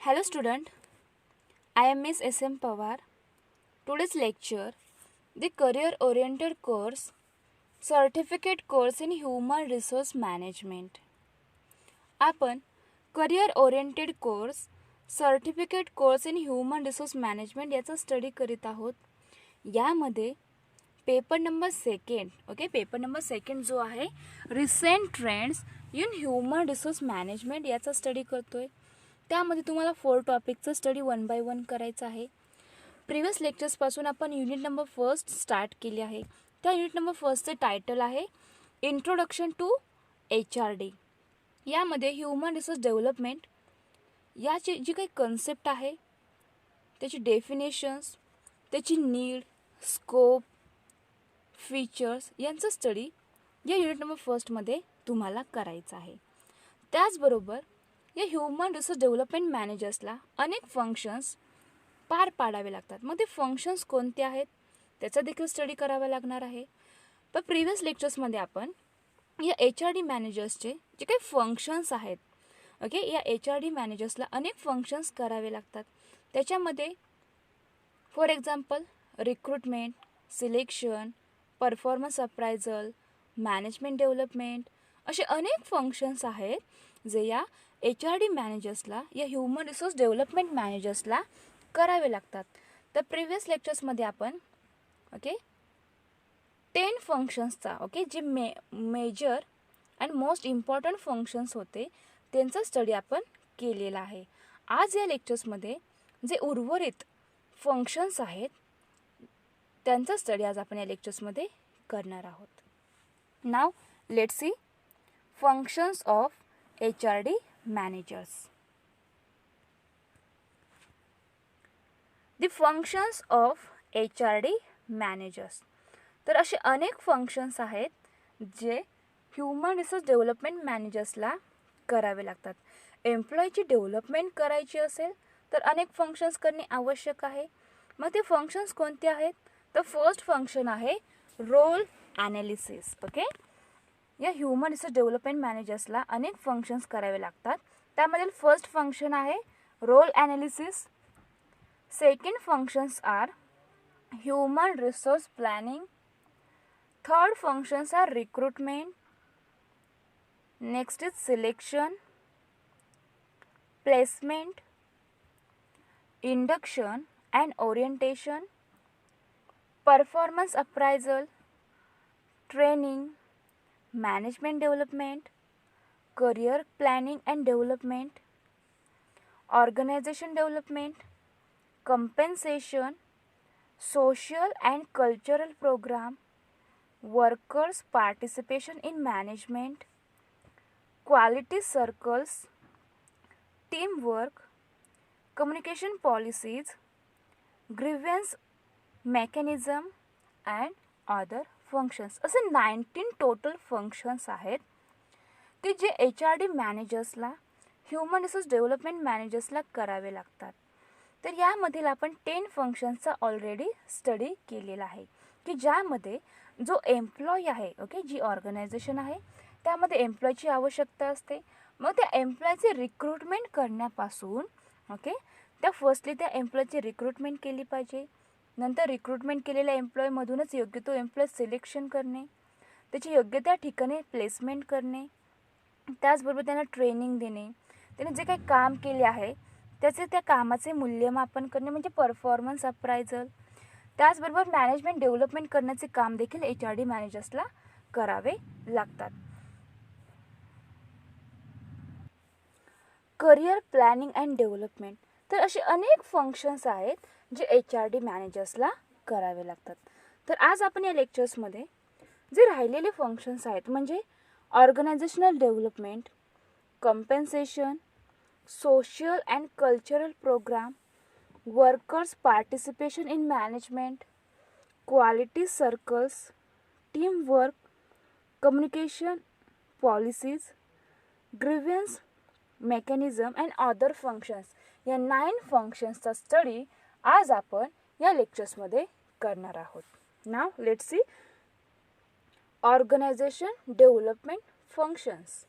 Hello student, I am Miss S.M. Pawar. Today's lecture, the career oriented course, certificate course in human resource management. आपण career oriented course certificate course in human resource management याचा study करीत आहोत. यामध्ये paper number second जो आहे recent trends in human resource management याचा study करतोय. त्यामध्ये तुम्हाला 4 टॉपिकचा स्टडी 1 बाय 1 करायचा आहे. प्रिव्हियस लेक्चर्सपासून आपण युनिट नंबर 1 स्टार्ट केली आहे. त्या युनिट नंबर 1चे टायटल आहे इंट्रोडक्शन टू HRD. यामध्ये ह्यूमन रिसोर्स डेव्हलपमेंट याची जी काही कन्सेप्ट आहे त्याची डेफिनेशन्स, त्याची नीड, स्कोप, फीचर्स यांचा स्टडी या युनिट नंबर 1मध्ये तुम्हाला करायचा आहे. त्याचबरोबर या ह्यूमन रिसोर्स डेव्हलपमेंट मॅनेजर्सला अनेक फंक्शन्स पार पाडावे लागतात. मग ते फंक्शन्स कोणते आहेत त्याचा देखील स्टडी करावा लागणार आहे. पण प्रिव्हियस लेक्चर्समध्ये आपण या HRD मॅनेजर्सचे जे काही फंक्शन्स आहेत, या HRD मॅनेजर्सला अनेक फंक्शन्स करावे लागतात. त्याच्यामध्ये for example recruitment, selection, performance appraisal, management development असे अनेक फंक्शन्स आहेत जे या HRD मॅनेजर्सला या ह्यूमन रिसोर्स डेव्हलपमेंट मॅनेजर्सला करावे लागतात. तर प्रिव्हियस लेक्चर्समध्ये आपण 10 फंक्शन्सचा जे major and most important functions होते त्यांचा स्टडी आपण केलेला आहे. आज या लेक्चर्समध्ये जे उर्वरित फंक्शन्स आहेत त्यांचा स्टडी आज आपण या लेक्चर्समध्ये करणार आहोत. Now let's C functions of HRD managers. The functions of HRD managers. तर असे अनेक फंक्शन्स आहेत जे ह्यूमन रिसोर्स डेव्हलपमेंट मॅनेजर्सला करावे लागतात. एम्प्लॉईची डेव्हलपमेंट करायची असेल तर अनेक फंक्शन्स करणे आवश्यक आहे. मग ते फंक्शन्स कोणते आहेत? तर फर्स्ट फंक्शन आहे रोल ॲनालिसिस. या ह्यूमन रिसोर्स डेव्हलपमेंट मॅनेजर्सला अनेक फंक्शन्स करावे लागतात. त्यामधील फर्स्ट फंक्शन आहे role analysis. Second functions are human resource planning. Third functions are recruitment. Next is selection, placement, induction and orientation, performance appraisal, training, management development, career planning and development, organization development, compensation, social and cultural program, workers participation in management, quality circles, teamwork, communication policies, grievance mechanism and other functions. असे 19 total functions आहेत की जे HRD मॅनेजर्सला human resource development मॅनेजर्सला करावे लागतात. तर यामधील आपण 10 फंक्शन्सचा ऑलरेडी स्टडी केलेला आहे की ज्यामध्ये जो एम्प्लॉई आहे जी ऑर्गनायझेशन आहे त्यामध्ये एम्प्लॉयची आवश्यकता असते. मग त्या एम्प्लॉयचे रिक्रुटमेंट करण्यापासून त्या फर्स्टली त्या एम्प्लॉयची रिक्रुटमेंट केली पाहिजे. नंतर रिक्रुटमेंट केलेल्या एम्प्लॉयमधूनच योग्य तो एम्प्लॉय सिलेक्शन करणे, त्याची योग्य त्या ठिकाणी प्लेसमेंट करणे, त्याचबरोबर त्यांना ट्रेनिंग देणे, त्याने जे काही काम केले आहे त्याचे त्या कामाचे मूल्यमापन करणे म्हणजे परफॉर्मन्स अप्रायझल. त्याचबरोबर मॅनेजमेंट डेव्हलपमेंट करण्याचे काम देखील HRD मॅनेजर्सला करावे लागतात. Career planning and development. तर असे अनेक फंक्शन्स आहेत जे HRD मॅनेजर्सला करावे लागतात. तर आज आपण या लेक्चर्समध्ये जे राहिलेले फंक्शन्स आहेत म्हणजे organisational development, compensation, social and cultural programme, workers participation in management, quality circles, teamwork, communication policies, grievance mechanism and other functions या 9 फंक्शन्सचा स्टडी आज आपण या लेक्चर्समध्ये करणार आहोत. Now let's see organisation development functions.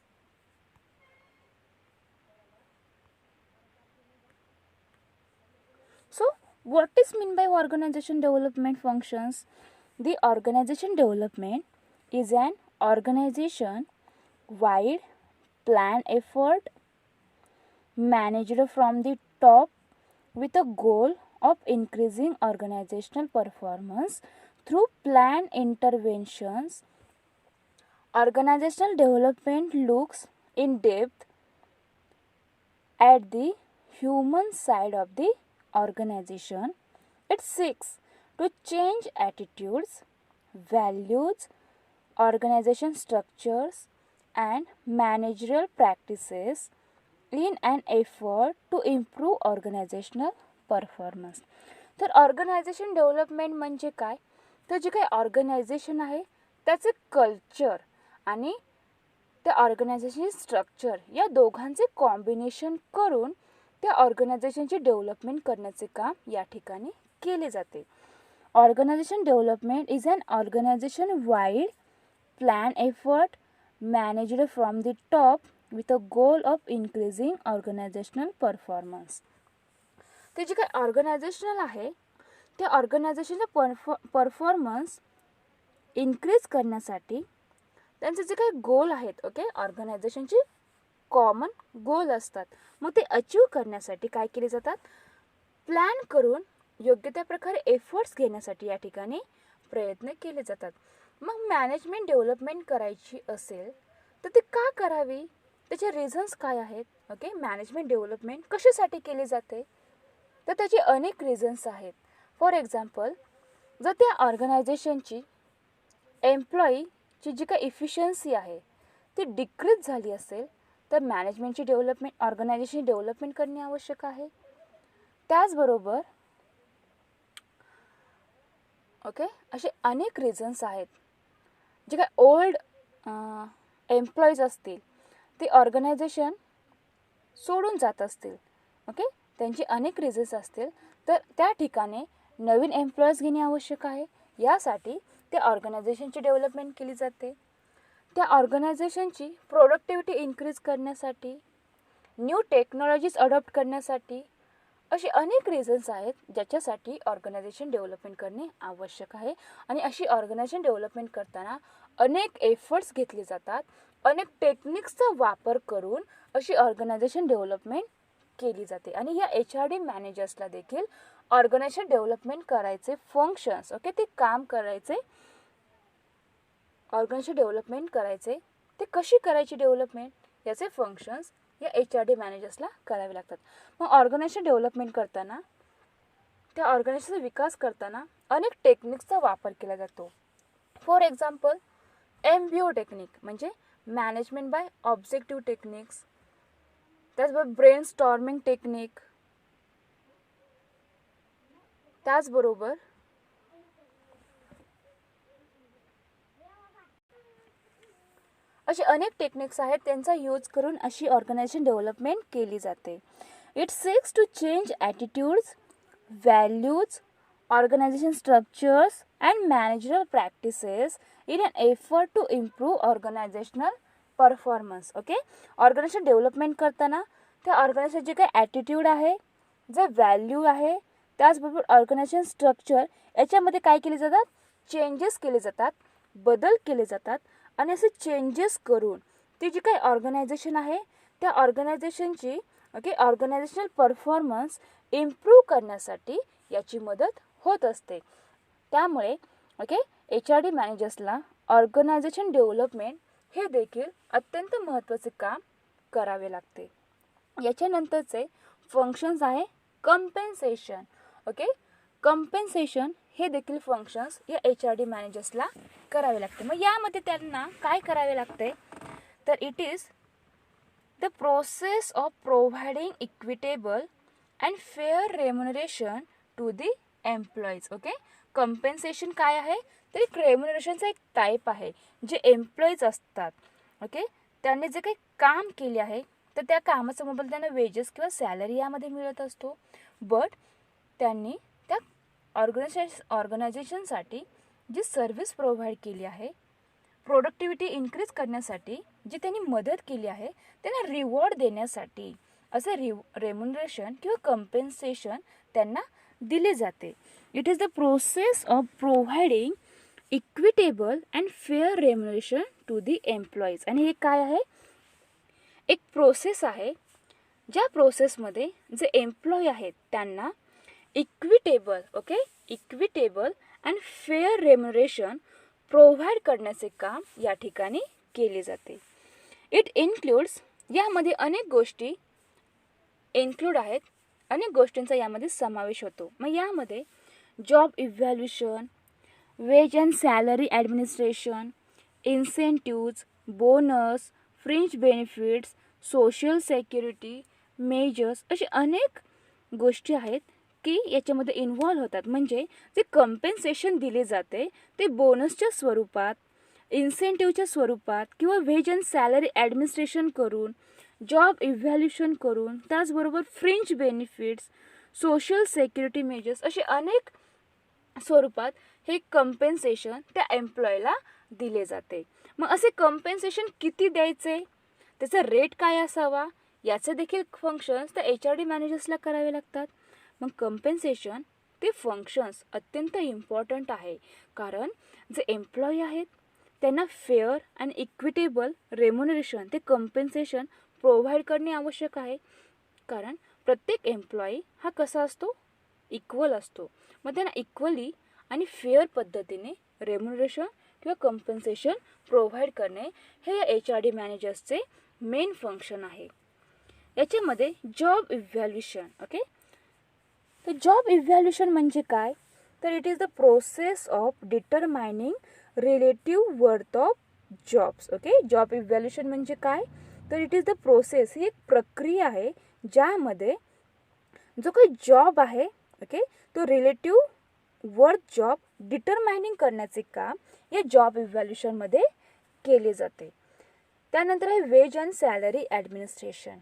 What is mean by organization development functions? The organization development is an organization wide plan effort managed from the top with a goal of increasing organizational performance through planned interventions. Organizational development looks in depth at the human side of the organization. It seeks to change attitudes, values, organization structures, and managerial practices in an effort to improve organizational performance. तर organisation development म्हणजे काय, तर जे काही organisation आहे त्याचे culture आणि त्या ऑर्गनायझेशनचे स्ट्रक्चर या दोघांचे कॉम्बिनेशन करून त्या ऑर्गनायझेशनची डेव्हलपमेंट करण्याचे काम या ठिकाणी केले जाते. Organisation development is an organisation wide plan effort managed from the top with a goal of increasing organizational performance. ते जे काही ऑर्गनायझेशनल आहे त्या ऑर्गनायझेशनचा परफॉर्मन्स इन्क्रीज करण्यासाठी त्यांचे जे काही गोल आहेत, ओके, ऑर्गनायझेशनचे कॉमन गोल असतात, मग ते अचीव करण्यासाठी काय केले जातात, प्लॅन करून योग्य त्या प्रकारे एफर्ट्स घेण्यासाठी या ठिकाणी प्रयत्न केले जातात. मग मॅनेजमेंट डेव्हलपमेंट करायची असेल तर ते का करावी, त्याचे रिझन्स काय आहेत, ओके, मॅनेजमेंट डेव्हलपमेंट कशासाठी केली जाते, तर त्याचे अनेक रिझन्स आहेत. फॉर एक्झाम्पल, जर त्या ऑर्गनायझेशनची एम्प्लॉईची जी काही इफिशियन्सी आहे ती डिक्रीज झाली असेल तर मॅनेजमेंटची डेव्हलपमेंट, ऑर्गनायझेशनची डेव्हलपमेंट करणे आवश्यक आहे. त्याचबरोबर ओके असे अनेक रिझन्स आहेत. जे काही ओल्ड एम्प्लॉईज असतील ते ऑर्गनायझेशन सोडून जात असतील, ओके, त्यांची अनेक रिझन्स असतील, तर त्या ठिकाणी नवीन एम्प्लॉईज घेणे आवश्यक आहे. यासाठी त्या ऑर्गनायझेशनची डेव्हलपमेंट केली जाते. त्या ऑर्गनायझेशनची प्रोडक्टिव्हिटी इन्क्रीज करण्यासाठी, न्यू टेक्नॉलॉजीज अडॉप्ट करण्यासाठी असे अनेक रिझन्स आहेत ज्याच्यासाठी ऑर्गनायझेशन डेव्हलपमेंट करणे आवश्यक आहे. आणि अशी ऑर्गनायझेशन डेव्हलपमेंट करताना अनेक एफर्ट्स घेतले जातात, अनेक टेक्निक्सचा वापर करून अशी ऑर्गनायझेशन डेव्हलपमेंट केली जाते. आणि या HRD मॅनेजर्सला देखील ऑर्गनायझेशन डेव्हलपमेंट करायचे फंक्शन्स, ओके, ते काम करायचे, ऑर्गनायझेशन डेव्हलपमेंट करायचे, ते कशी करायची डेव्हलपमेंट याचे फंक्शन्स या HRD मॅनेजर्सला करावे लागतात. मग ऑर्गनायझेशन डेव्हलपमेंट करताना, त्या ऑर्गनायझेशनचा विकास करताना अनेक टेक्निक्सचा वापर केला जातो. फॉर एक्झाम्पल, MBO टेक्निक म्हणजे मॅनेजमेंट बाय ऑब्जेक्टिव्ह टेक्निक्स, त्याचबरोबर ब्रेन स्टॉर्मिंग टेक्निक, त्याचबरोबर असे अनेक टेक्निक्स आहेत त्यांचा यूज करून अशी ऑर्गनायझेशन डेव्हलपमेंट केली जाते. It seeks to change attitudes, values, organisation structures and managerial practices in an effort to improve organisational performance. Okay, organisation development करताना त्या ऑर्गनायझेशन जे काही ॲटिट्यूड आहे, जे व्हॅल्यू आहे, त्याचबरोबर ऑर्गनायझेशन स्ट्रक्चर याच्यामध्ये काय केले जातात, चेंजेस केले जातात, बदल केले जातात. आणि असे चेंजेस करून ती जी काही ऑर्गनायझेशन आहे त्या ऑर्गनायझेशनची, ओके, ऑर्गनायझेशनल परफॉर्मन्स इम्प्रूव्ह करण्यासाठी याची मदत होत असते. त्यामुळे ओके HRD मॅनेजर्सला ऑर्गनायझेशन डेव्हलपमेंट हे देखील अत्यंत महत्त्वाचे काम करावे लागते. याच्यानंतरचे फंक्शन्स आहे कंपेन्सेशन. ओके, कंपेन्सेशन हे देखील फंक्शन्स या HRD मॅनेजर्सला करावे लागते. मग यामध्ये त्यांना काय करावे लागते, तर it is the process of providing equitable and fair remuneration to the employees. Okay, compensation काय आहे, तर एक रेम्युनरेशनचा एक टाईप आहे. जे एम्प्लॉईज असतात, ओके, त्यांनी जे काही काम केले आहे तर त्या कामाचा मोबदला त्यांना वेजेस किंवा सॅलरी यामध्ये मिळत असतो. बट त्यांनी त्या ऑर्गनायझेशनसाठी जी सर्व्हिस प्रोव्हाइड केली आहे, प्रोडक्टिव्हिटी इन्क्रीज करण्यासाठी जी त्यांनी मदत केली आहे, त्यांना रिवॉर्ड देण्यासाठी असं रेम्युनरेशन किंवा कंपेन्सेशन त्यांना दिले जाते. It is the process of providing equitable and fair remuneration to the employees. आणि हे काय आहे? एक प्रोसेस आहे ज्या प्रोसेसमध्ये जे एम्प्लॉई आहेत त्यांना equitable and fair remuneration provide करण्याचे काम या ठिकाणी केले जाते. इट इन्क्लूड्स, यामध्ये अनेक गोष्टी इन्क्लूड आहेत, अनेक गोष्टींचा यामध्ये समावेश होतो. मग यामध्ये job evaluation, wage and salary administration, incentives, bonus, fringe benefits, social security measures, असे अनेक गोष्टी आहेत की याच्यामध्ये इन्व्हॉल्व होतात. म्हणजे जे कंपेन्सेशन दिले जाते ते बोनसच्या स्वरूपात, इन्सेंटिव्हच्या स्वरूपात किंवा वेज अँड सॅलरी ॲडमिनिस्ट्रेशन करून, जॉब इव्हॅल्युएशन करून, त्याचबरोबर fringe benefits, social security measures, असे अनेक स्वरूपात हे कंपेन्सेशन त्या एम्प्लॉयला दिले जाते. मग असे कंपेन्सेशन किती द्यायचे, त्याचा रेट काय असावा, याचे देखील फंक्शन्स त्या HRD मॅनेजर्सला करावे लागतात. मग कंपेन्सेशन ते फंक्शन्स अत्यंत इम्पॉर्टंट आहे, कारण जे एम्प्लॉई आहेत त्यांना फेअर अँड इक्विटेबल रेम्युनरेशन, ते कंपेन्सेशन प्रोव्हाइड करणे आवश्यक आहे. कारण प्रत्येक एम्प्लॉई हा कसा असतो, इक्वल असतो. मग त्यांना इक्वली आणि फेअर पद्धतीने रेम्युनरेशन किंवा कंपेन्सेशन प्रोव्हाइड करणे हे या HRD मॅनेजर्सचे मेन फंक्शन आहे. याच्यामध्ये जॉब इव्हॅल्युएशन, तर जॉब इव्हॅल्युएशन म्हणजे काय, तर it is the process of डिटरमायनिंग relative worth of jobs. Job evaluation म्हणजे काय, तर इट इज द प्रोसेस, ही एक प्रक्रिया आहे ज्यामध्ये जो काही जॉब आहे तो रिलेटिव्ह वर्थ जॉब डिटरमायनिंग करण्याचे काम या जॉब इव्हॅल्युएशनमध्ये केले जाते. त्यानंतर आहे वेज अँड सॅलरी ॲडमिनिस्ट्रेशन.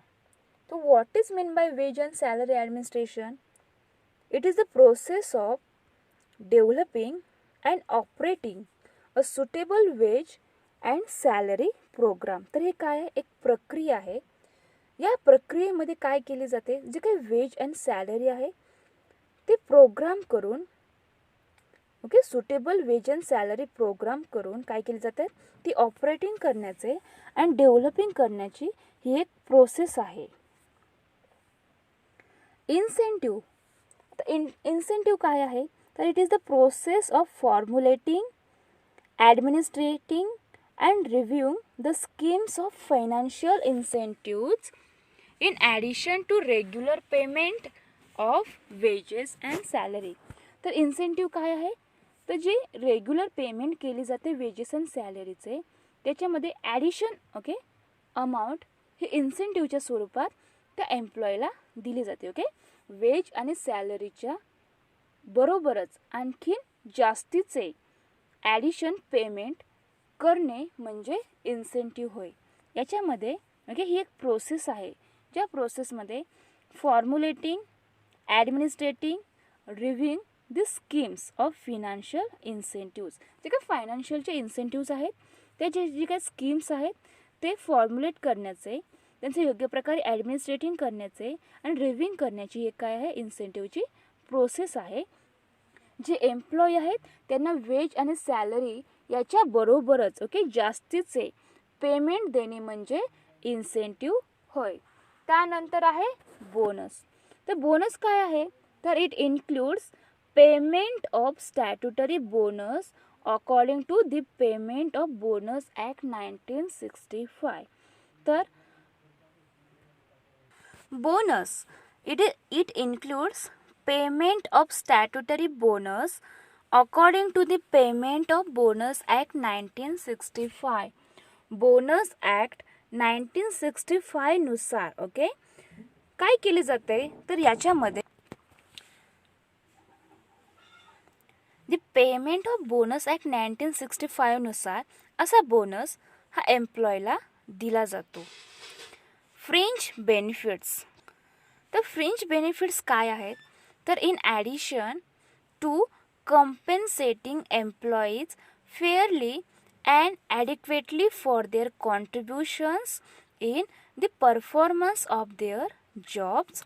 तो what is mean by wage and salary administration? It is the process of developing and operating a suitable wage and salary programme. तर हे काय आहे, एक प्रक्रिया आहे. या प्रक्रियेमध्ये काय केले जाते, जे काही वेज अँड सॅलरी आहे ते प्रोग्राम करून, suitable wage and salary programme करून काय केले जाते, ती ऑपरेटिंग करण्याचे अँड डेव्हलपिंग करण्याची ही एक प्रोसेस आहे. इन्सेंटिव्ह, इन्सेंटिव्ह काय आहे, तर it is the process of formulating, administrating and reviewing the schemes of financial incentives in addition to regular payment of wages and salary. तर इन्सेंटिव्ह काय आहे, तर जे रेग्युलर पेमेंट केली जाते वेजेस अँड सॅलरीचे, त्याच्यामध्ये ॲडिशन अमाऊंट हे इन्सेंटिव्हच्या स्वरूपात त्या एम्प्लॉईला दिली जाते. वेज आणि सॅलरीच्या बरोबरच आणखीन जास्तीचे ॲडिशन पेमेंट करणे म्हणजे इन्सेंटिव्ह होय. याच्यामध्ये ही एक प्रोसेस आहे ज्या प्रोसेसमध्ये फॉर्म्युलेटिंग, ॲडमिनिस्ट्रेटिंग, रिव्ह्यूइंग दी स्कीम्स ऑफ फिनान्शियल इन्सेंटिव्ज, जे काही फायनान्शियलचे इन्सेंटिव्ज आहेत त्याचे जे काही स्कीम्स आहेत ते फॉर्म्युलेट करण्याचे, त्यांचे योग्य प्रकारे ॲडमिनिस्ट्रेटिंग करण्याचे आणि रिव्ह्यूइंग करण्याची एक काय आहे, इन्सेंटिव्हची प्रोसेस आहे. जे एम्प्लॉई आहेत त्यांना वेज आणि सॅलरी याच्या बरोबरच जास्तीचे पेमेंट देणे म्हणजे इन्सेंटिव्ह होय. त्यानंतर आहे बोनस. तर बोनस काय आहे, तर it includes payment of statutory bonus according to the payment of bonus act 1965. तर bonus it includes payment of statutory bonus according to the payment of bonus act 1965. Bonus act 1965 नुसार काय केले जाते, तर याच्यामध्ये the payment of bonus act 1965 नुसार असा bonus हा एम्प्लॉयला दिला जातो. Fringe benefits. तर फ्रिंज बेनिफिट्स काय आहेत, तर in addition to compensating employees fairly and adequately for their contributions in the performance of their jobs,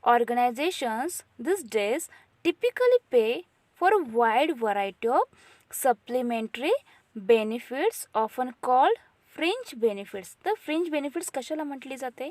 organizations these days typically pay for a wide variety of supplementary benefits often called fringe benefits. तर fringe benefits कशाला म्हटली जाते?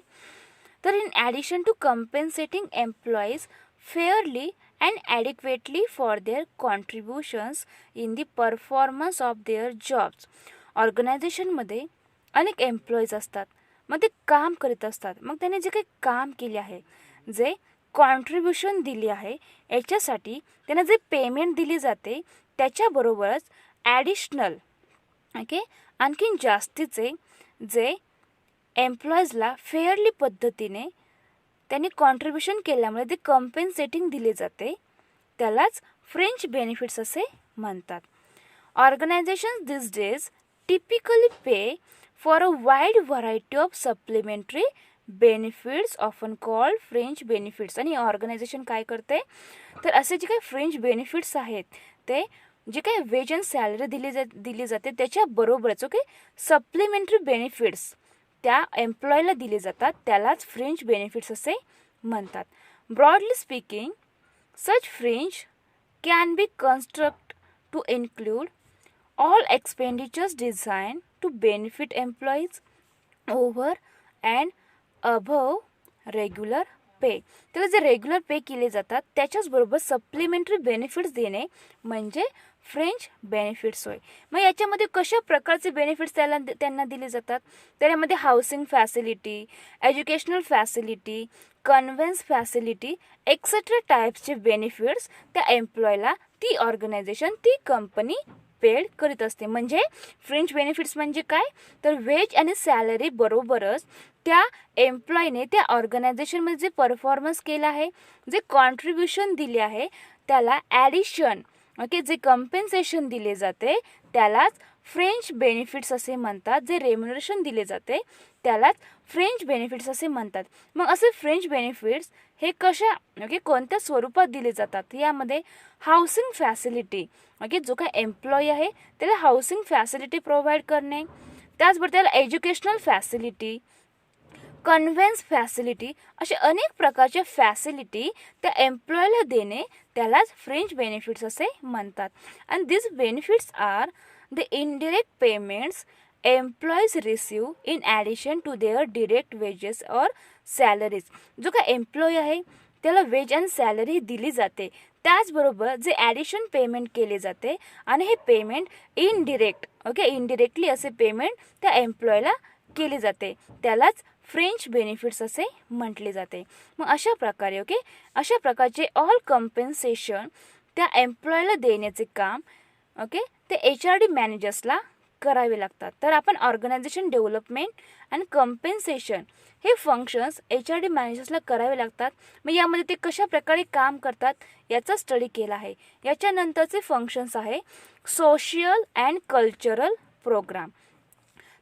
तर in addition to compensating employees fairly and adequately for their contributions in the performance of their jobs, ऑर्गनायझेशनमध्ये अनेक employees असतात, मग ते काम करीत असतात. मग त्याने जे काही काम केले आहे, जे कॉन्ट्रीब्युशन दिली आहे, याच्यासाठी त्यांना जे पेमेंट दिली जाते त्याच्याबरोबरच ॲडिशनल आणखीन जास्तीचे जे एम्प्लॉईजला फेअरली पद्धतीने त्यांनी कॉन्ट्रीब्युशन केल्यामुळे ते कम्पेन्सेटिंग दिले जाते, त्यालाच फ्रिंज बेनिफिट्स असे म्हणतात. Organisations this days typically pay for a wide variety of supplementary benefits often called fringe benefits. आणि ऑर्गनायझेशन काय करते, तर असे जे काही फ्रिंज बेनिफिट्स आहेत ते जे काही वेज अँड सॅलरी दिली जाते त्याच्याबरोबरच सप्लिमेंटरी बेनिफिट्स त्या एम्प्लॉयला दिले जातात, त्यालाच फ्रिंज बेनिफिट्स असे म्हणतात. Broadly speaking, such fringe can be construct to include all expenditures designed to benefit employees over and above regular पे. तेव्हा जे रेग्युलर पे केले जातात त्याच्याचबरोबर सप्लिमेंटरी बेनिफिट्स देणे म्हणजे फ्रिंज बेनिफिट्स होय. मग याच्यामध्ये कशा प्रकारचे बेनिफिट्स त्यांना दिले जातात, त्यामध्ये housing facility, educational facility, conveyance facility etcetera टाईप्सचे बेनिफिट्स त्या एम्प्लॉयला ती ऑर्गनायझेशन, ती कंपनी पेड करीत असते. म्हणजे फ्रिंज बेनिफिट्स म्हणजे काय, तर वेज आणि सॅलरी बरोबरच त्या एम्प्लॉयने त्या ऑर्गनायझेशनमध्ये जे परफॉर्मन्स केलं आहे, जे कॉन्ट्रीब्युशन दिले आहे, त्याला ॲडिशन जे कम्पेन्सेशन दिले जाते त्यालाच फ्रिंज बेनिफिट्स असे म्हणतात. जे रेम्युनरेशन दिले जाते त्यालाच फ्रिंज बेनिफिट्स असे म्हणतात. मग असे फ्रिंज बेनिफिट्स हे कशा कोणत्या स्वरूपात दिले जातात, यामध्ये हाऊसिंग फॅसिलिटी जो काय एम्प्लॉई आहे त्याला हाऊसिंग फॅसिलिटी प्रोव्हाइड करणे, त्याचबरोबर त्याला एज्युकेशनल फॅसिलिटी, कन्व्हेन्स फॅसिलिटी असे अनेक प्रकारच्या फॅसिलिटी त्या एम्प्लॉयला देणे त्यालाच फ्रिंज बेनिफिट्स असे म्हणतात. आणि this benefits are the indirect payments employees receive in addition to their direct wages और सॅलरीज. जो काय एम्प्लॉई आहे त्याला वेज अँड सॅलरी दिली जाते, त्याचबरोबर जे ॲडिशन पेमेंट केले जाते आणि हे पेमेंट इनडिरेक्टली असे पेमेंट त्या एम्प्लॉयला केले जाते, त्यालाच फ्रिंज बेनिफिट्स असे म्हटले जाते. मग अशा प्रकारे अशा प्रकारचे ऑल कम्पेन्सेशन त्या एम्प्लॉयला देण्याचे काम ते HRD मॅनेजर्सला करावे लागतात. तर आपण ऑर्गनायझेशन डेव्हलपमेंट आणि कम्पेन्सेशन हे फंक्शन्स HRD मॅनेजर्सला करावे लागतात. मग यामध्ये ते कशा प्रकारे काम करतात याचा स्टडी केला आहे. याच्यानंतरचे फंक्शन्स आहे सोशियल अँड कल्चरल प्रोग्राम.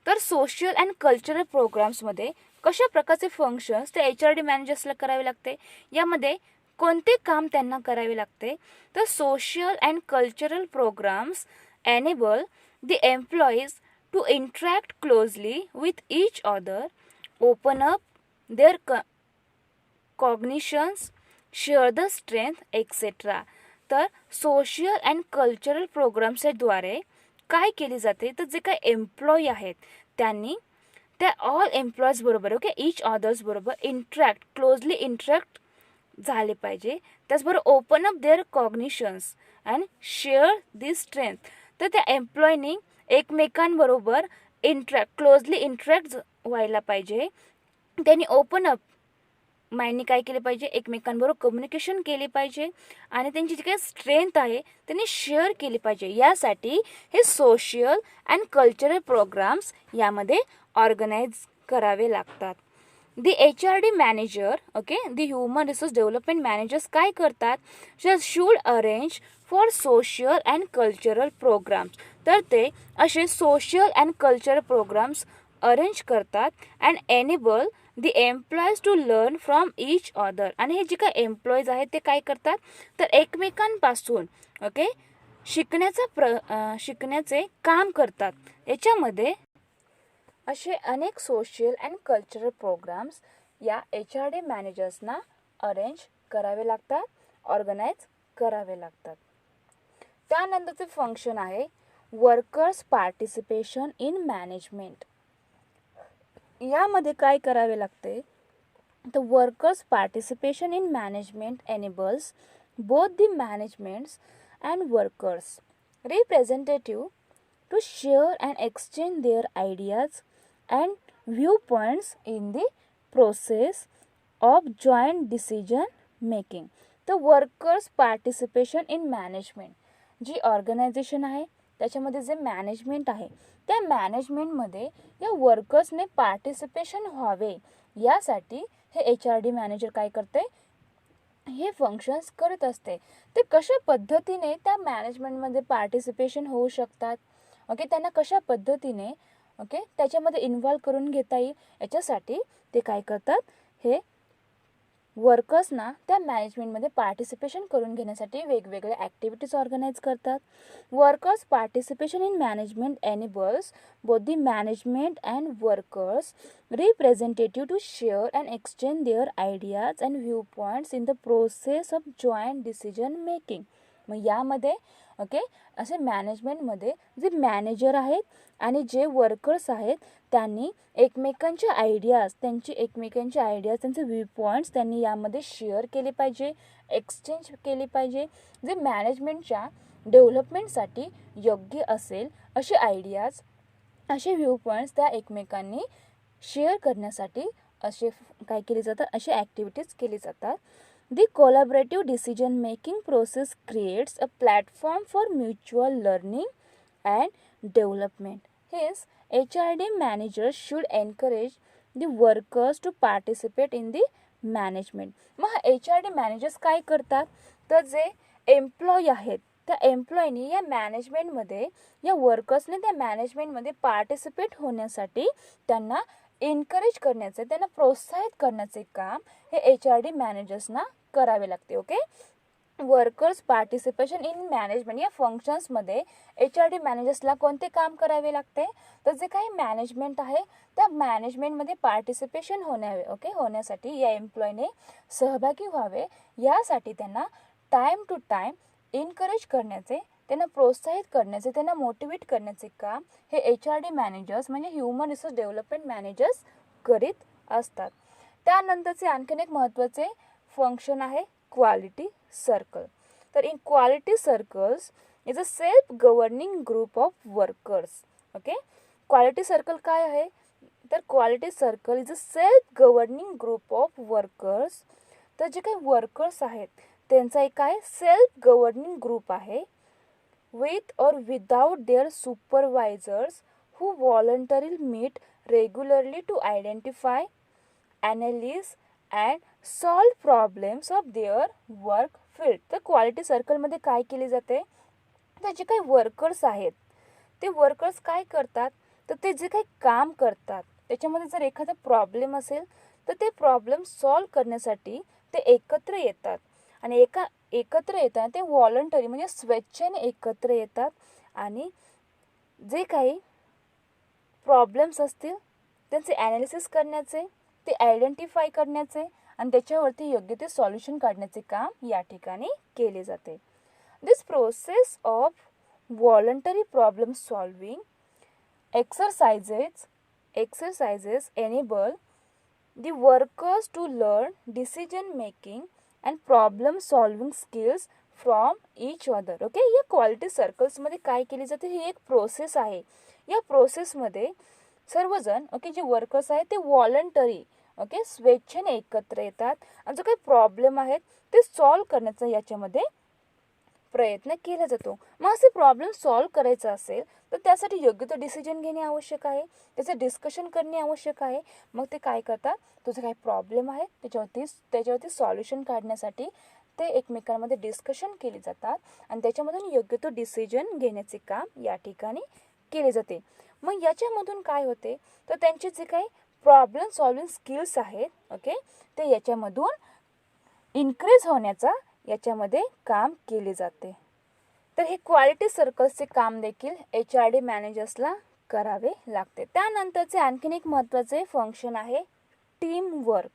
तर सोशल अँड कल्चरल प्रोग्राम्समध्ये कशा प्रकारचे फंक्शन्स ते HRD मॅनेजर्सला करावे लागते, यामध्ये कोणते काम त्यांना करावे लागते, तर social and cultural programs enable the employees to interact closely with each other, open up their cognitions, share the strength etcetera. तर सोशल अँड कल्चरल प्रोग्राम्सद्वारे काय केले जाते, तर जे काही एम्प्लॉई आहेत त्यांनी त्या ऑल एम्प्लॉईज बरोबर ईच अदर्स बरोबर क्लोजली इंटरॅक्ट झाले पाहिजे. त्याचबरोबर open up their cognitions and share this strength. तर त्या एम्प्लॉईनी एकमेकांबरोबर क्लोजली इंटरॅक्ट व्हायला पाहिजे, त्यांनी ओपन अप माइंडनी काय केले पाहिजे, एकमेकांबरोबर कम्युनिकेशन केले पाहिजे आणि त्यांची जी काही स्ट्रेंथ आहे त्यांनी शेअर केली पाहिजे. यासाठी हे सोशल अँड कल्चरल प्रोग्राम्स यामध्ये ऑर्गनाईज करावे लागतात. The HRD manager the human resource development managers काय करतात, should arrange for social and cultural programs. तर ते असे social and cultural programs arrange करतात and enable the employees to learn from each other. आणि हे जे काही एम्प्लॉईज आहेत ते काय करतात, तर एकमेकांपासून शिकण्याचे काम करतात. याच्यामध्ये असे अनेक सोशल अँड कल्चरल प्रोग्राम्स या HRD मॅनेजर्सना अरेंज करावे लागतात, ऑर्गनाईज करावे लागतात. त्यानंतरचे फंक्शन आहे वर्कर्स पार्टिसिपेशन इन मॅनेजमेंट. यामध्ये काय करावे लागते, तर workers participation in management enables both the managements and workers representative to share and exchange their ideas and viewpoints in the process of joint decision making. तर workers participation in management, जी organisation आहे त्याच्यामध्ये जे management आहे त्या मॅनेजमेंटमध्ये या वर्कर्सने participation व्हावे यासाठी हे HRD मॅनेजर काय करते, हे फंक्शन्स करत असते. ते कशा पद्धतीने त्या मॅनेजमेंटमध्ये पार्टिसिपेशन होऊ शकतात, ओके, त्यांना कशा पद्धतीने ओके त्याच्यामध्ये इन्व्हॉल्व करून घेता येईल याच्यासाठी ते काय करतात, हे वर्कर्सना त्या मॅनेजमेंटमध्ये पार्टिसिपेशन करून घेण्यासाठी वेगवेगळ्या ॲक्टिव्हिटीज ऑर्गनाईज करतात. Workers participation in management enables both the management and workers representative to share and exchange their ideas and view points in the process of joint decision making. मग यामध्ये ओके असे मॅनेजमेंटमध्ये जे manager आहेत आणि जे workers आहेत त्यांनी एकमेकांच्या आयडियाज, त्यांचे व्ह्यू पॉईंट्स त्यांनी यामध्ये शेअर केले पाहिजे, एक्सचेंज केली पाहिजे. जे मॅनेजमेंटच्या डेव्हलपमेंटसाठी योग्य असेल असे आयडियाज, असे व्ह्यू पॉईंट्स त्या एकमेकांनी शेअर करण्यासाठी असे काय केले जातात, असे ॲक्टिव्हिटीज केली जातात. The collaborative decision making process creates a platform for mutual learning and development. Hence, HRD managers should encourage the workers to participate in the management. मग HRD managers काय करतात, तर जे एम्प्लॉई आहेत त्या एम्प्लॉईनी या मॅनेजमेंटमध्ये, या वर्कर्सने त्या मॅनेजमेंटमध्ये पार्टिसिपेट होण्यासाठी त्यांना एनकरेज करण्याचे, त्यांना प्रोत्साहित करण्याचे काम हे HRD मॅनेजर्सना करावे लागते. Okay, workers participation in management या फंक्शन्समध्ये HRD मॅनेजर्सला कोणते काम करावे लागते, तर जे काही मॅनेजमेंट आहे त्या मॅनेजमेंटमध्ये पार्टिसिपेशन होण्यासाठी या एम्प्लॉईने सहभागी व्हावे यासाठी त्यांना टाईम टू टाईम एनकरेज करण्याचे, त्यांना प्रोत्साहित करण्याचे, त्यांना मोटिवेट करण्याचे काम हे HRD मॅनेजर्स म्हणजे ह्युमन रिसोर्स डेव्हलपमेंट मॅनेजर्स करीत असतात. त्यानंतरचे आणखीन एक महत्त्वाचे फंक्शन आहे क्वालिटी सर्कल. तर in quality circles is a self governing group of workers. Okay, quality circle काय आहे, तर quality circle is a self governing group of workers. तर जे काही वर्कर्स आहेत त्यांचा एक काय सेल्फ गव्हर्निंग ग्रुप आहे, with or without their supervisors who voluntarily meet regularly to identify, analyze and solve problems of their work field. तर quality सर्कलमध्ये काय केले जाते, तर जे काही वर्कर्स आहेत ते वर्कर्स काय करतात, तर ते जे काही काम करतात त्याच्यामध्ये जर एखादा प्रॉब्लेम असेल तर ते प्रॉब्लेम सॉल्व करण्यासाठी ते एकत्र येतात आणि एकत्र येतात ते व्हॉलंटरी म्हणजे स्वेच्छेने एकत्र येतात आणि जे काही प्रॉब्लेम्स असतील त्यांचे ॲनालिसिस करण्याचे, ते आयडेंटिफाय करण्याचे आणि त्याच्यावरती योग्य ते सॉल्युशन काढण्याचे काम या ठिकाणी केले जाते. This process of voluntary problem solving exercises enable the workers to learn decision making and problem solving skills from each other. Okay, या क्वालिटी सर्कल्समध्ये काय केली जाते, ही एक प्रोसेस आहे. या प्रोसेसमध्ये सर्वजण ओके जे वर्कर्स आहेत ते व्हॉलंटरी ओके स्वेच्छेने एकत्र येतात आणि जो काही प्रॉब्लेम आहेत ते सॉल्व करण्याचा याच्यामध्ये प्रयत्न केला जातो. मग असे प्रॉब्लेम सॉल्व करायचा असेल तर त्यासाठी योग्य तो डिसिजन घेणे आवश्यक आहे, त्याचं डिस्कशन करणे आवश्यक आहे. मग ते काय करतात, तुझं काही प्रॉब्लेम आहे त्याच्यावरती सॉल्युशन काढण्यासाठी ते एकमेकांमध्ये डिस्कशन केले जातात आणि त्याच्यामधून योग्य तो डिसिजन घेण्याचे काम या ठिकाणी केले जाते. मग याच्यामधून काय होते, तर त्यांचे जे काही प्रॉब्लेम सॉल्विंग स्किल्स आहेत ओके ते याच्यामधून इन्क्रीज होण्याचा याच्यामध्ये काम केले जाते. तर हे क्वालिटी सर्कल्सचे काम देखील HRD मॅनेजर्सला करावे लागते. त्यानंतरचे आणखीन एक महत्त्वाचे फंक्शन आहे टीम वर्क.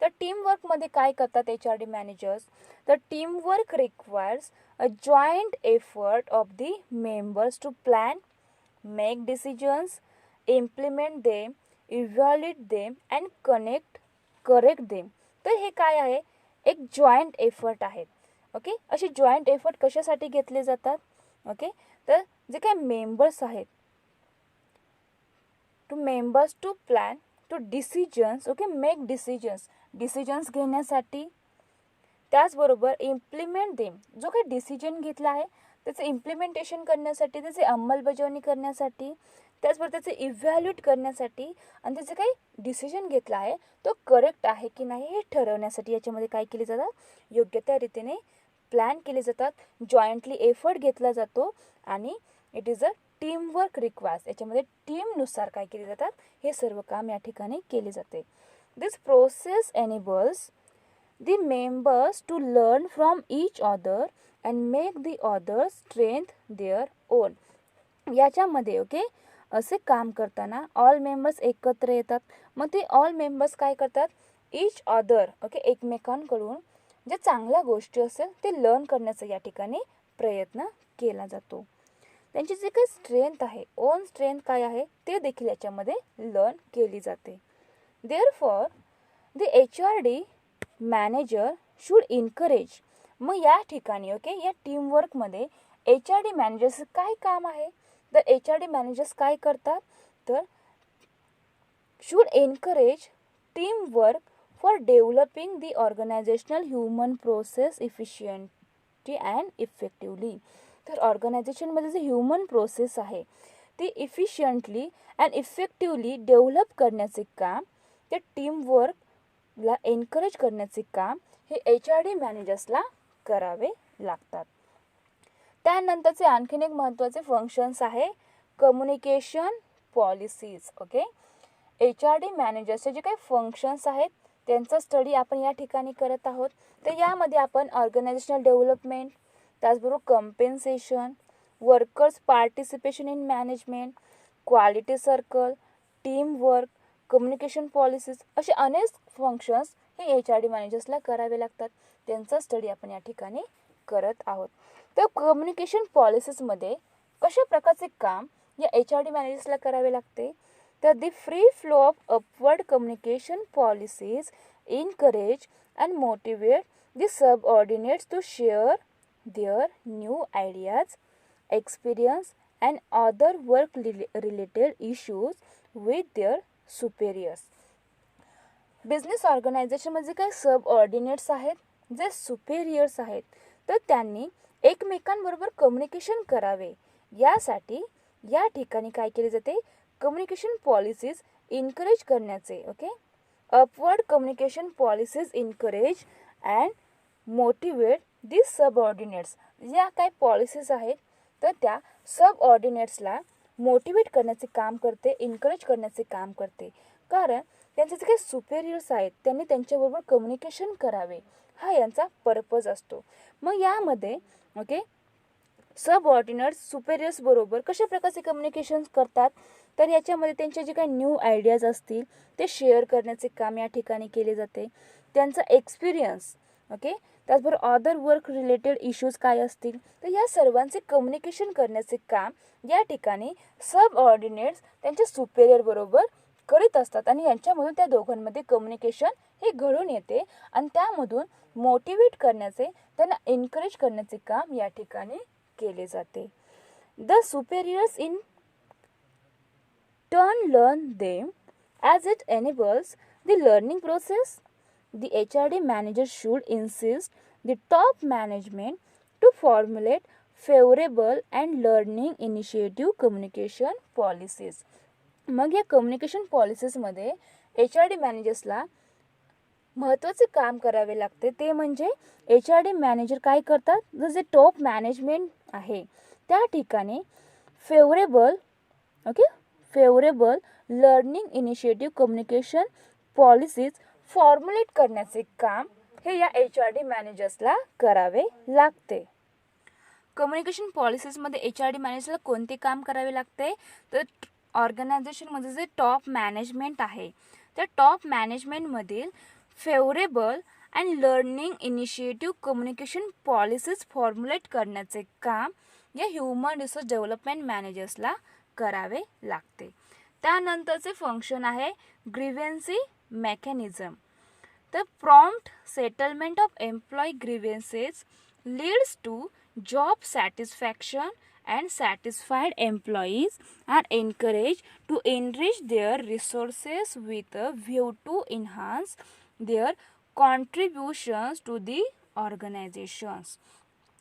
तर टीमवर्कमध्ये काय करतात HRD मॅनेजर्स? तर teamwork requires a joint effort of the members to plan, make decisions, implement them, evaluate them and correct them. तर हे काय आहे? एक जॉईंट एफर्ट आहेत. ओके, असे जॉईंट एफर्ट कशासाठी घेतले जातात? ओके, तर जे काही मेंबर्स आहेत, to plan, to decisions, okay, make decisions घेण्यासाठी, त्याचबरोबर इम्प्लिमेंट देम, जो काही डिसिजन घेतला आहे त्याचं इम्प्लिमेंटेशन करण्यासाठी, त्याची अंमलबजावणी करण्यासाठी, त्याचबरोबर त्याचे इव्हॅल्युएट करण्यासाठी आणि त्याचे काही डिसिजन घेतला आहे तो करेक्ट आहे की नाही हे ठरवण्यासाठी याच्यामध्ये काय केले जातात? योग्य त्या रीतीने प्लॅन केले जातात, जॉईंटली एफर्ट घेतला जातो आणि it is a teamwork requires. याच्यामध्ये टीमनुसार काय केले जातात? हे सर्व काम या ठिकाणी केले जाते. This process enables the members to learn from each other and make the others strength their own. याच्यामध्ये ओके असे काम करताना ऑल मेंबर्स एकत्र येतात. मग ते ऑल मेंबर्स काय करतात? ईच अदर, ओके, एकमेकांकडून जे चांगल्या गोष्टी असेल ते लर्न करण्याचा या ठिकाणी प्रयत्न केला जातो. त्यांची जी काही स्ट्रेंथ आहे, ओन स्ट्रेंथ काय आहे ते देखील याच्यामध्ये लर्न केली जाते. Therefore the HRD manager should encourage. मग या ठिकाणी ओके या टीमवर्कमध्ये HRD मॅनेजर्सचं काय काम आहे? तर HRD मॅनेजर्स काय करतात? तर should encourage teamwork for developing the organisational human process efficiently and effectively. तर ऑर्गनायझेशनमध्ये जे ह्युमन प्रोसेस आहे ती इफिशियंटली अँड इफेक्टिव्हली डेव्हलप करण्याचे काम, ते टीमवर्क ला एनकरेज करण्याचे काम हे HRD मॅनेजर्सला करावे लागतात. त्यानंतरचे आणखीन एक महत्त्वाचे फंक्शन्स आहे कम्युनिकेशन पॉलिसीज. ओके, HRD मॅनेजर्सचे जे काही फंक्शन्स आहेत त्यांचा स्टडी आपण या ठिकाणी करत आहोत. तर यामध्ये आपण ऑर्गनायझेशनल डेव्हलपमेंट, त्याचबरोबर compensation, workers participation in management, quality circle, teamwork, communication policies असे अनेक फंक्शन्स हे HRD मॅनेजर्सला करावे लागतात. त्यांचा स्टडी आपण या ठिकाणी करत आहोत. तर कम्युनिकेशन पॉलिसीजमध्ये कशा प्रकारचे काम या HRD मॅनेजर्सला करावे लागते? तर the free flow of upward communication policies encourage and motivate the subordinates to share their new ideas, experience and other work related issues with their superiors. Business ऑर्गनायझेशनमध्ये जे काही सबऑर्डिनेट्स आहेत, जे सुपेरियर्स आहेत, तर त्यांनी एकमेकांबरोबर कम्युनिकेशन करावे यासाठी या ठिकाणी काय केले जाते? कम्युनिकेशन पॉलिसीज इनकरेज करण्याचे, okay, upward communication policies encourage and motivate the subordinates. या काही पॉलिसीज आहेत तर त्या सबऑर्डिनेट्सला मोटिवेट करण्याचे काम करते, इनकरेज करण्याचे काम करते. कारण त्यांचे जे काही सुपेरियर्स आहेत त्यांनी त्यांच्याबरोबर कम्युनिकेशन करावे हा यांचा पर्पज असतो. मग यामध्ये ओके सबऑर्डिनेट्स सुपेरियर्स बरोबर कशा प्रकारचे कम्युनिकेशन करतात? तर याच्यामध्ये त्यांचे जे काही न्यू आयडियाज असतील ते शेअर करण्याचे काम या ठिकाणी केले जाते. त्यांचा एक्सपिरियन्स, ओके, त्याचबरोबर अदर वर्क रिलेटेड इश्यूज काय असतील तर या सर्वांचे कम्युनिकेशन करण्याचे काम या ठिकाणी सबऑर्डिनेट्स त्यांच्या सुपेरियर बरोबर करीत असतात आणि यांच्यामधून त्या दोघांमध्ये कम्युनिकेशन हे घडून येते आणि त्यामधून मोटिवेट करण्याचे, त्यांना एनकरेज करण्याचे काम या ठिकाणी केले जाते. The superiors in turn learn them as it enables the learning process. The HRD manager should insist the top management to formulate favorable and learning initiative communication policies. मग या कम्युनिकेशन पॉलिसीजमध्ये HRD मॅनेजर्सला महत्त्वाचे काम करावे लागते. ते म्हणजे HRD मॅनेजर काय करतात? जसे टॉप मॅनेजमेंट आहे त्या ठिकाणी favourable learning initiative communication policies formulate करण्याचे काम हे या HRD मॅनेजर्सला करावे लागते. कम्युनिकेशन पॉलिसीजमध्ये HRD मॅनेजरला कोणते काम करावे लागते? तर ऑर्गनायझेशनमध्ये जे टॉप मॅनेजमेंट आहे त्या टॉप मॅनेजमेंटमधील favourable and learning initiative communication policies formulate करण्याचे काम या ह्युमन रिसोर्स डेव्हलपमेंट मॅनेजर्सला करावे लागते. त्यानंतरचे फंक्शन आहे ग्रीव्हन्सी mechanism. The prompt settlement of employee grievances leads to job satisfaction, and satisfied employees are encouraged to enrich their resources with a view to enhance their contributions to the organizations.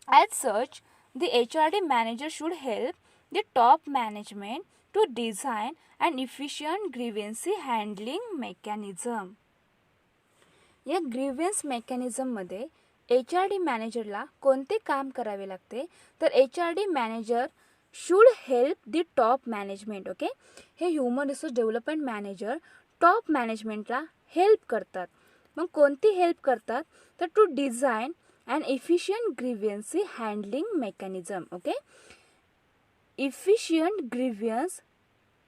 As such, the HRD manager should help the top management to design an efficient grievance handling mechanism. या grievance मेकॅनिझममध्ये HRD मॅनेजरला कोणते काम करावे लागते, तर HRD manager should help the top management. Okay, हे human resource development manager top मॅनेजमेंटला हेल्प करतात. मग कोणती हेल्प करतात, तर to design and efficient grievance handling mechanism. Okay, efficient grievance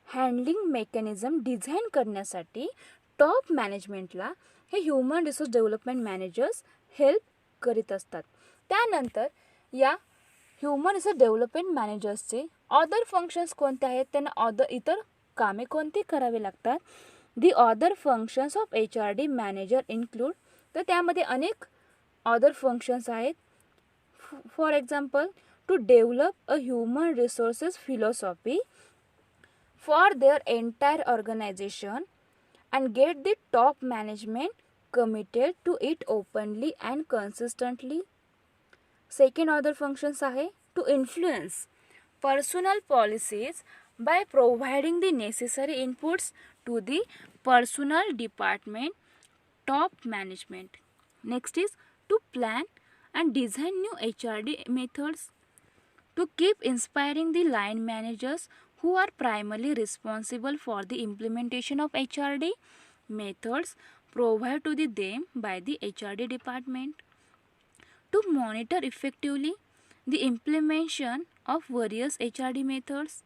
handling mechanism design करण्यासाठी टॉप मॅनेजमेंटला हे human resource development managers help करीत असतात. त्यानंतर या ह्युमन रिसोर्स डेव्हलपमेंट मॅनेजर्सचे अदर फंक्शन्स कोणते आहेत, त्यांना इतर कामे कोणती करावी लागतात. The other functions of HRD manager include, तर त्यामध्ये अनेक अदर फंक्शन्स आहेत. For example, to develop a human resources philosophy for their entire organisation and get the top management committed to it openly and consistently. Second other functions आहे to influence personal policies by providing the necessary inputs to the personal department top management. Next is to plan and design new HRD methods to keep inspiring the line managers who are primarily responsible for the implementation of HRD methods provided to them by the HRD department. To monitor effectively the implementation of various HRD methods.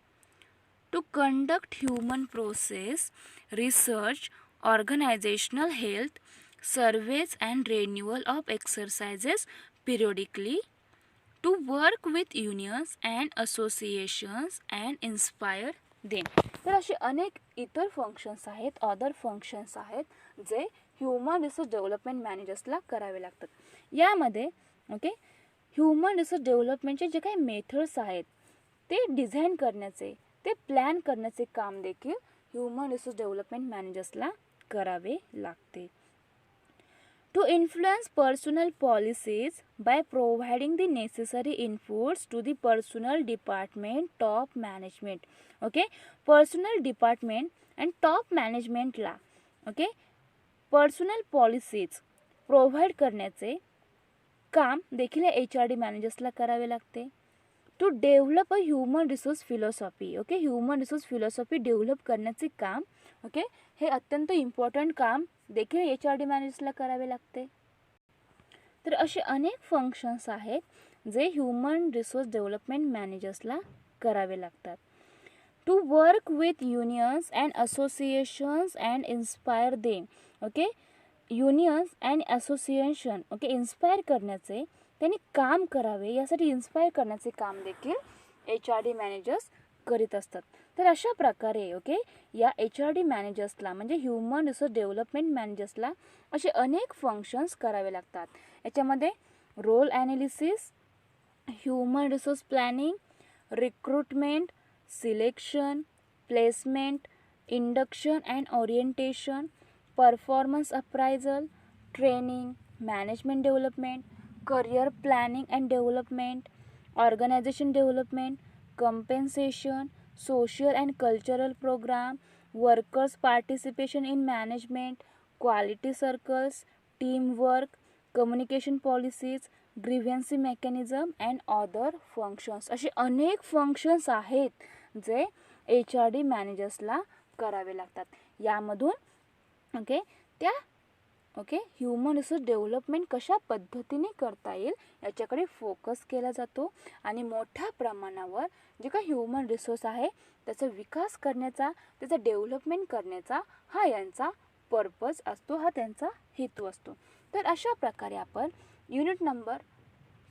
To conduct human process research, organizational health surveys and renewal of exercises periodically. To work with unions and associations and inspire them. तर असे अनेक इतर functions आहेत, other functions आहेत, जे human resource development मॅनेजर्सला करावे लागतात. यामध्ये ओके, ह्युमन रिसोर्स डेव्हलपमेंटचे जे काही मेथड्स आहेत ते डिझाईन करण्याचे, ते प्लॅन करण्याचे काम देखील ह्युमन रिसोर्स डेव्हलपमेंट मॅनेजर्सला करावे लागते. To influence personal policies by providing the necessary inputs to the personal department top management. Okay, personal department and top management ला okay personal policies provide करण्याचे काम देखील HRD मॅनेजर्सला करावे लागते. To develop a human resource philosophy. Okay, human resource philosophy develop करण्याचे काम okay, हे अत्यंत इम्पॉर्टंट काम देखील HRD मॅनेजर्सला करावे लागते. तर असे अनेक फंक्शन्स आहेत जे ह्युमन रिसोर्स डेव्हलपमेंट मॅनेजर्सला करावे लागतात. To work with unions and associations and inspire them. Okay, unions and association okay inspire करण्याचे, त्यांनी काम करावे यासाठी इन्स्पायर करण्याचे काम देखील HRD मॅनेजर्स करीत असतात. तर अशा प्रकारे ओके या HRD मॅनेजर्सला म्हणजे ह्युमन रिसोर्स डेव्हलपमेंट मॅनेजर्सला असे अनेक फंक्शन्स करावे लागतात. याच्यामध्ये role analysis, human resource planning, recruitment, selection, placement, induction and orientation, performance appraisal, training, management development, career planning and development, organisation development, compensation, social and cultural program, workers participation in management, quality circles, teamwork, communication policies, grievance mechanism and other functions. असे अनेक functions आहेत जे HRD मॅनेजर्सला करावे लागतात. यामधून okay त्या okay human resource development कशा पद्धतीने करता येईल याच्याकडे फोकस केला जातो आणि मोठ्या प्रमाणावर जे काही ह्युमन रिसोर्स आहे त्याचा विकास करण्याचा, त्याचा डेव्हलपमेंट करण्याचा हा यांचा पर्पज असतो, हा त्यांचा हेतू असतो. तर अशा प्रकारे आपण युनिट नंबर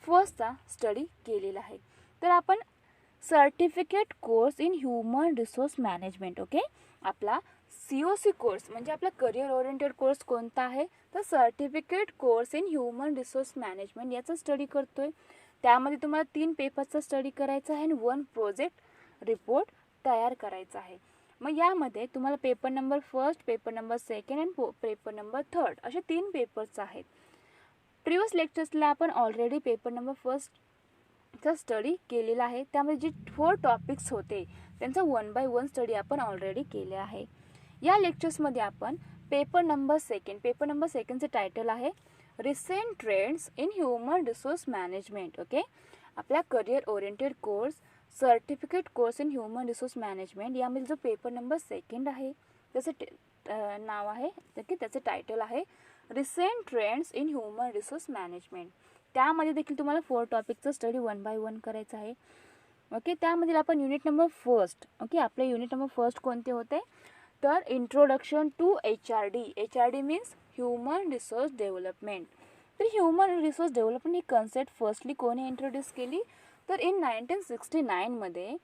फर्स्टचा स्टडी केलेला आहे. तर आपण certificate course in human resource management, okay, आपला COC कोर्स म्हणजे आपला करिअर ओरिएंटेड कोर्स कोणता आहे, तर certificate course in human resource management याचा स्टडी करतोय. त्यामध्ये तुम्हाला 3 पेपरचा स्टडी करायचा आहे आणि 1 प्रोजेक्ट रिपोर्ट तयार करायचा आहे. मग यामध्ये तुम्हाला paper number first, paper number second आणि पेपर नंबर थर्ड असे 3 पेपर्स आहेत. प्रिव्हियस लेक्चर्सला आपण ऑलरेडी पेपर नंबर फर्स्टचा स्टडी केलेला आहे. त्यामध्ये जे 4 टॉपिक्स होते त्यांचा 1 बाय 1 स्टडी आपण ऑलरेडी केले आहे. या लेक्चर्समध्ये आपण पेपर नंबर सेकंडचं टायटल आहे recent trends in human resource management, okay. आपल्या career oriented course certificate course in human resource management यामध्ये जो पेपर नंबर सेकंड आहे त्याचं नाव आहे, ओके, त्याचं टायटल आहे recent trends in human resource management. त्यामध्ये देखील तुम्हाला 4 टॉपिकचं स्टडी 1 बाय 1 करायचं आहे, ओके. त्यामध्ये आपण युनिट नंबर फर्स्ट, ओके, आपले युनिट नंबर फर्स्ट कोणते होते, तर introduction to HRD. HRD means human resource development. तर ह्युमन रिसोर्स डेव्हलपमेंट ही कन्सेप्ट फर्स्टली कोणी इंट्रोड्यूस केली, तर इन 1969 मध्ये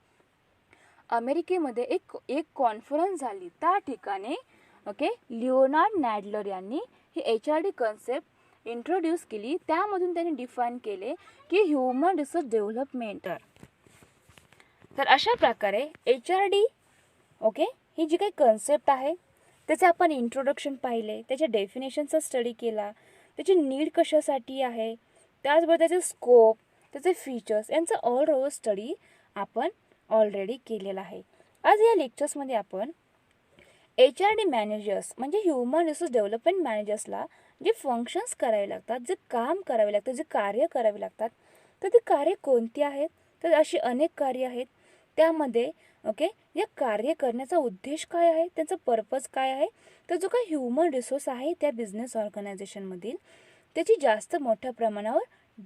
अमेरिकेमध्ये एक कॉन्फरन्स झाली. त्या ठिकाणी, ओके, लिओनार्ड नॅडलर यांनी ही HRD कन्सेप्ट इंट्रोड्यूस केली. त्यामधून त्यांनी डिफाईन केले की ह्युमन रिसोर्स डेव्हलपमेंट. तर अशा प्रकारे HRD, ओके, ही जी काही कन्सेप्ट आहे त्याचे आपण इंट्रोडक्शन पाहिले, त्याच्या डेफिनेशनचा स्टडी केला, त्याची नीड कशासाठी आहे, त्याचबरोबर त्याचे स्कोप, त्याचे फीचर्स यांचा ऑल ओव्हर स्टडी आपण ऑलरेडी केलेला आहे. आज या लेक्चर्समध्ये आपण HRD मॅनेजर्स म्हणजे ह्युमन रिसोर्स डेव्हलपमेंट मॅनेजर्सला जे फंक्शन्स करावे लागतात, जे काम करावे लागतात, जे कार्य करावे लागतात, तर ते कार्य कोणती आहेत, तर अशी अनेक कार्य आहेत. त्यामध्ये, ओके, या कार्य करण्याचा उद्देश काय आहे, त्यांचा पर्पज काय आहे, तर जो काही ह्युमन रिसोर्स आहे त्या बिझनेस ऑर्गनायझेशनमधील त्याची जास्त मोठ्या प्रमाणावर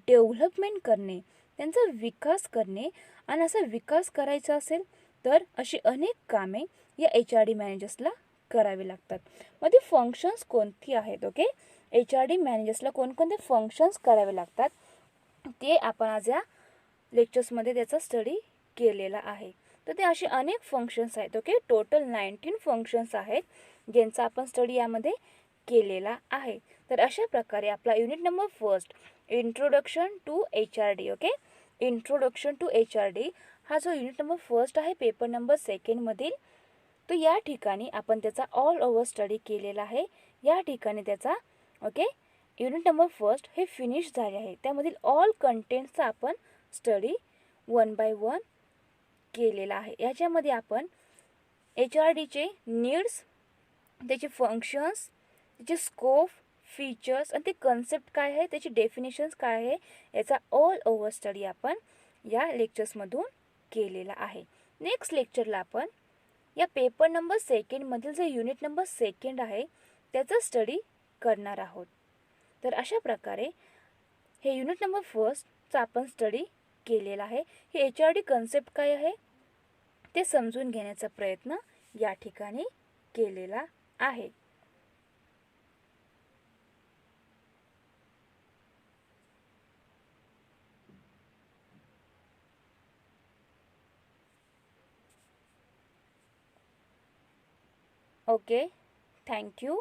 डेव्हलपमेंट करणे, त्यांचा विकास करणे, आणि असा विकास करायचा असेल तर अशी अनेक कामे या HRD मॅनेजर्सला करावी लागतात. मग ती फंक्शन्स कोणती आहेत, ओके, HRD मॅनेजर्सला कोणकोणते फंक्शन्स करावे लागतात ते आपण आज या लेक्चर्समध्ये त्याचा स्टडी केलेला आहे. तर ते असे अनेक फंक्शन्स आहेत, ओके, टोटल 19 फंक्शन्स आहेत ज्यांचा आपण स्टडी यामध्ये केलेला आहे. तर अशा प्रकारे आपला unit number first introduction to HRD, okay, introduction to HRD हा जो युनिट नंबर फर्स्ट आहे पेपर नंबर सेकंडमधील, तो या ठिकाणी आपण त्याचा ऑल ओव्हर स्टडी केलेला आहे. या ठिकाणी त्याचा, ओके, युनिट नंबर फर्स्ट हे फिनिश झाले आहे. त्यामधील ऑल कंटेंट्सचा आपण स्टडी 1 बाय 1 केलेला आहे. याच्यामध्ये आपण HRDचे नीड्स, त्याचे फंक्शन्स, त्याचे स्कोप, फीचर्स आणि ते कन्सेप्ट काय आहे, त्याची डेफिनेशन्स काय आहे, याचा ऑल ओव्हर स्टडी आपण या लेक्चर्समधून केलेला आहे. नेक्स्ट लेक्चरला आपण या पेपर नंबर सेकंडमधील जे युनिट नंबर सेकंड आहे त्याचा स्टडी करणार आहोत. तर अशा प्रकारे हे युनिट नंबर फर्स्टचा आपण स्टडी केलेला आहे. हे HRD कन्सेप्ट काय आहे ते समजून घेण्याचा प्रयत्न या ठिकाणी केलेला आहे. Okay, thank you.